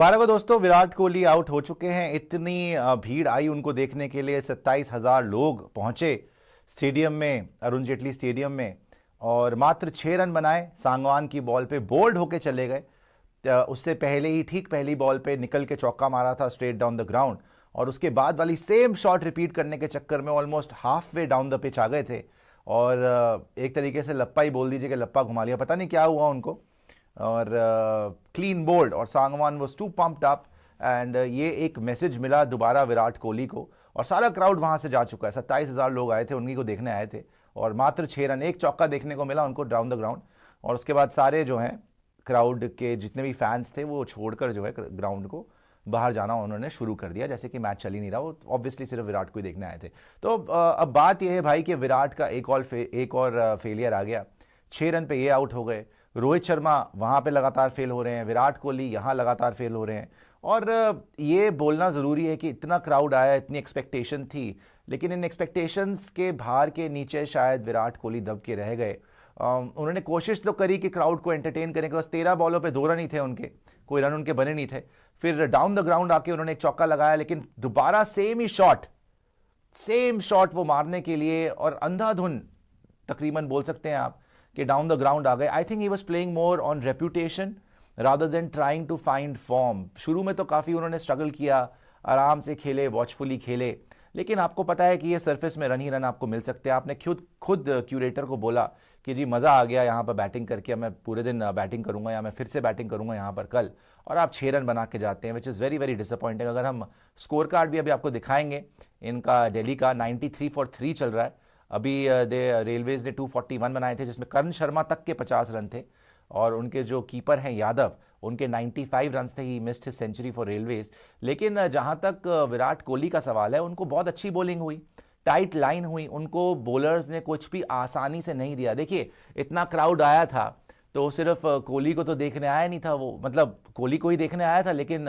बारह को दोस्तों विराट कोहली आउट हो चुके हैं। इतनी भीड़ आई उनको देखने के लिए, 27,000 लोग पहुंचे स्टेडियम में, अरुण जेटली स्टेडियम में, और मात्र 6 रन बनाए। सांगवान की बॉल पे बोल्ड होके चले गए। उससे पहले ही ठीक पहली बॉल पे निकल के चौका मारा था स्ट्रेट डाउन द ग्राउंड, और उसके बाद वाली सेम शॉट रिपीट करने के चक्कर में almost half way down the pitch आ गए थे। और एक तरीके से लप्पा ही बोल दीजिए कि लप्पा घुमा लिया, पता नहीं क्या हुआ उनको। और क्लीन बोल्ड, और Sangwan was too pumped up. And ये एक मैसेज मिला दोबारा विराट कोहली को, और सारा क्राउड वहां से जा चुका है। 27,000 लोग आए थे, उन्हीं को देखने आए थे, और मात्र 6 रन, एक चौका देखने को मिला उनको डाउन द ग्राउंड। और उसके बाद सारे जो हैं क्राउड के जितने भी फैंस थे वो छोड़कर जो है ग्राउंड को बाहर जाना उन्होंने शुरू कर दिया, जैसे कि मैच चल ही नहीं रहा। वो ऑब्वियसली सिर्फ विराट को ही देखने आए थे। तो अब बात यह है भाई कि विराट का एक और फेलियर आ गया। 6 रन पे ये आउट हो गए। रोहित शर्मा वहां पे लगातार फेल हो रहे हैं, विराट कोहली यहां लगातार फेल हो रहे हैं। और ये बोलना ज़रूरी है कि इतना क्राउड आया, इतनी एक्सपेक्टेशन थी, लेकिन इन एक्सपेक्टेशंस के भार के नीचे शायद विराट कोहली दब के रह गए। उन्होंने कोशिश तो करी कि क्राउड को एंटरटेन करने के, बस 13 बॉलों पे 2 रन ही थे उनके, कोई रन उनके बने नहीं थे। फिर डाउन द ग्राउंड आके उन्होंने एक चौका लगाया, लेकिन दोबारा सेम शॉट वो मारने के लिए, और अंधाधुन तकरीबन बोल सकते हैं आप कि डाउन द ग्राउंड आ गए। I think he was playing more on reputation rather than trying to find form. शुरू में तो काफ़ी उन्होंने स्ट्रगल किया, आराम से खेले, वॉचफुली खेले, लेकिन आपको पता है कि ये सरफेस में रन ही रन आपको मिल सकते हैं। आपने खुद क्यूरेटर को बोला कि जी मज़ा आ गया यहाँ पर बैटिंग करके, मैं पूरे दिन बैटिंग करूँगा या मैं फिर से बैटिंग करूँगा यहाँ पर कल, और आप 6 रन बना के जाते हैं, which is very very disappointing. अगर हम स्कोर कार्ड भी अभी आपको दिखाएंगे, इनका दिल्ली का 93 फॉर 3 चल रहा है अभी। रेलवेज ने 241 बनाए थे, जिसमें करण शर्मा तक के 50 रन थे, और उनके जो कीपर हैं यादव, उनके 95 रन थे। He missed his century for Railways. लेकिन जहां तक विराट कोहली का सवाल है, उनको बहुत अच्छी बॉलिंग हुई, टाइट लाइन हुई, उनको बॉलर्स ने कुछ भी आसानी से नहीं दिया। देखिए इतना क्राउड आया था तो सिर्फ कोहली को तो देखने आया नहीं था, वो मतलब कोहली को ही देखने आया था, लेकिन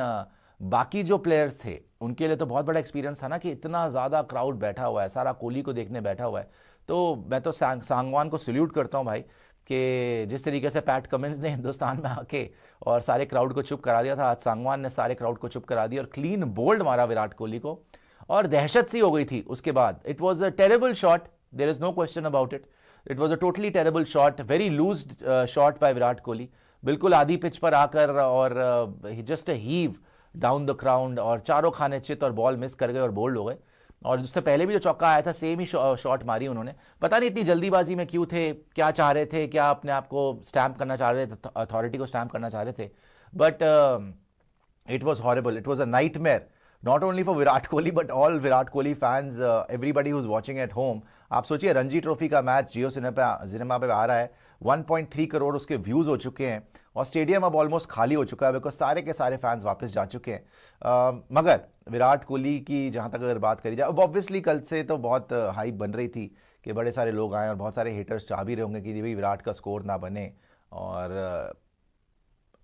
बाकी जो प्लेयर्स थे उनके लिए तो बहुत बड़ा एक्सपीरियंस था ना कि इतना ज़्यादा क्राउड बैठा हुआ है, सारा कोहली को देखने बैठा हुआ है। तो मैं तो सांगवान को सल्यूट करता हूँ भाई, कि जिस तरीके से पैट कमिंस ने हिंदुस्तान में आके और सारे क्राउड को चुप करा दिया था, आज सांगवान ने सारे क्राउड को चुप करा दिया और क्लीन बोल्ड मारा विराट कोहली को, और दहशत सी हो गई थी उसके बाद। It was a terrible shot, there is no question about it. It was a totally terrible shot, very loose shot by Virat Kohli, बिल्कुल आधी पिच पर आकर, और just a heave down the ground, और चारों खाने चित, और बॉल मिस कर गए और बोल्ड हो गए। और उससे पहले भी जो चौका आया था सेम ही शॉट मारी उन्होंने। पता नहीं इतनी जल्दीबाजी में क्यों थे, क्या चाह रहे थे, क्या अपने आप को स्टैम्प करना चाह रहे थे, अथॉरिटी को स्टैम्प करना चाह रहे थे। But it was horrible, it was a nightmare, not only for Virat Kohli but all Virat Kohli fans, everybody who is watching at home. आप सोचिए रणजी ट्रॉफी का मैच जियो सिनेमा पे आ रहा है, 1.3 करोड़ उसके व्यूज हो चुके हैं, और स्टेडियम अब ऑलमोस्ट खाली हो चुका है, बिकॉज सारे के सारे फैंस वापस जा चुके हैं। मगर विराट कोहली की जहां तक अगर बात करी जाए, अब ऑब्वियसली कल से तो बहुत हाइप बन रही थी कि बड़े सारे लोग आए, और बहुत सारे हेटर्स चाह भी रहे होंगे कि भाई विराट का स्कोर ना बने। और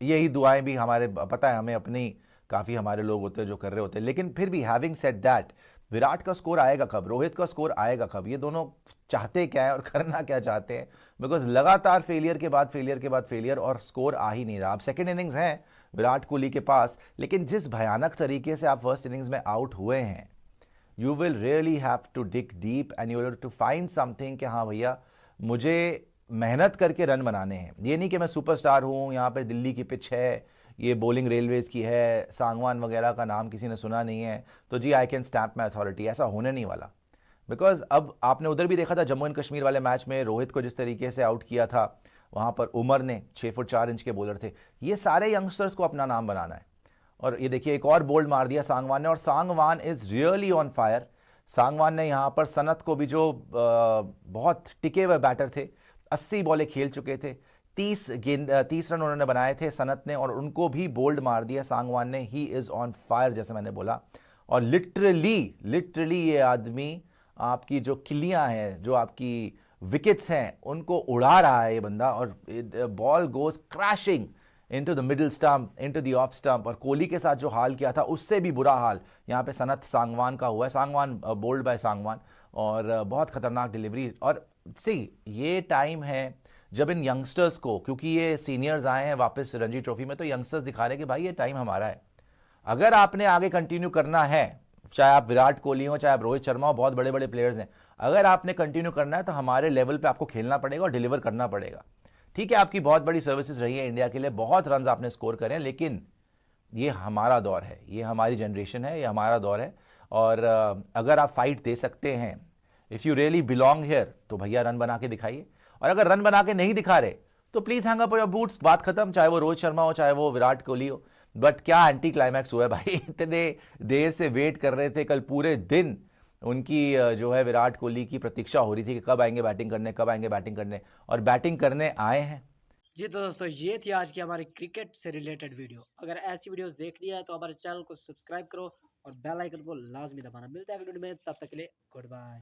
यही दुआएं भी हमारे, पता है हमें अपनी, काफ़ी हमारे लोग होते हैं जो कर रहे होते हैं। लेकिन फिर भी हैविंग सेड दैट, विराट का स्कोर आएगा कब, रोहित का स्कोर आएगा कब, ये दोनों चाहते क्या है और करना क्या चाहते हैं, बिकॉज लगातार फेलियर के बाद फेलियर और स्कोर आ ही नहीं रहा। अब सेकंड इनिंग्स हैं विराट कोहली के पास, लेकिन जिस भयानक तरीके से आप फर्स्ट इनिंग्स में आउट हुए हैं, you will really have to dig deep and you will to find something कि हाँ भैया मुझे मेहनत करके रन बनाने हैं। ये नहीं कि मैं सुपरस्टार हूँ, यहाँ पर दिल्ली की पिच है, ये बॉलिंग रेलवेज की है, सांगवान वगैरह का नाम किसी ने सुना नहीं है, तो जी I can stamp my authority. ऐसा होने नहीं वाला, बिकॉज अब आपने उधर भी देखा था जम्मू एंड कश्मीर वाले मैच में रोहित को जिस तरीके से आउट किया था, वहाँ पर उमर ने 6 फुट 4 इंच के बॉलर थे। ये सारे यंगस्टर्स को अपना नाम बनाना है। और ये देखिए एक और बोल्ड मार दिया सांगवान ने, और Sangwan is really on fire. Sangwan ने यहाँ पर सनत को भी, जो बहुत टिके हुए बैटर थे, 80 बॉलें खेल चुके थे, 30 रन उन्होंने बनाए थे सनत ने, और उनको भी बोल्ड मार दिया सांगवान ने। ही इज ऑन फायर जैसे मैंने बोला, और लिटरली ये आदमी आपकी जो किलियां हैं, जो आपकी विकेट्स हैं, उनको उड़ा रहा है ये बंदा, और ball goes crashing into the middle stump, into the off stump. और कोहली के साथ जो हाल किया था उससे भी बुरा हाल यहाँ पे सनत सांगवान का हुआ है। सांगवान बोल्ड बाय सांगवान, और बहुत खतरनाक डिलीवरी। और सी ये टाइम है जब इन यंगस्टर्स को, क्योंकि ये सीनियर्स आए हैं वापस रणजी ट्रॉफी में, तो यंगस्टर्स दिखा रहे हैं कि भाई ये टाइम हमारा है, अगर आपने आगे कंटिन्यू करना है, चाहे आप विराट कोहली हो, चाहे आप रोहित शर्मा हो, बहुत बड़े बड़े प्लेयर्स हैं, अगर आपने कंटिन्यू करना है तो हमारे लेवल पे आपको खेलना पड़ेगा और डिलीवर करना पड़ेगा। ठीक है, आपकी बहुत बड़ी सर्विसेज रही है इंडिया के लिए, बहुत रन आपने स्कोर करे हैं, लेकिन ये हमारा दौर है, ये हमारी जनरेशन है, ये हमारा दौर है। और अगर आप फाइट दे सकते हैं, if you really belong here, तो भैया रन बना के दिखाइए। और अगर रन बना के नहीं दिखा रहे तो please hang up your boots, बात खत्म। चाहे वो रोहित शर्मा हो, चाहे वो विराट कोहली हो। बट क्या एंटी क्लाइमैक्स हुआ है भाई इतने देर से वेट कर रहे थे, कल पूरे दिन उनकी जो है विराट कोहली की प्रतीक्षा हो रही थी कि कब आएंगे बैटिंग करने, कब आएंगे बैटिंग करने, और बैटिंग करने आए हैं। जी तो दोस्तों, ये थी आज की हमारी क्रिकेट से रिलेटेड वीडियो। अगर ऐसी वीडियोस देखनी है तो हमारे चैनल को सब्सक्राइब करो और बेल आइकन को लाजमी दबाना। मिलता है वीडियो में, तब तक के लिए गुड बाय।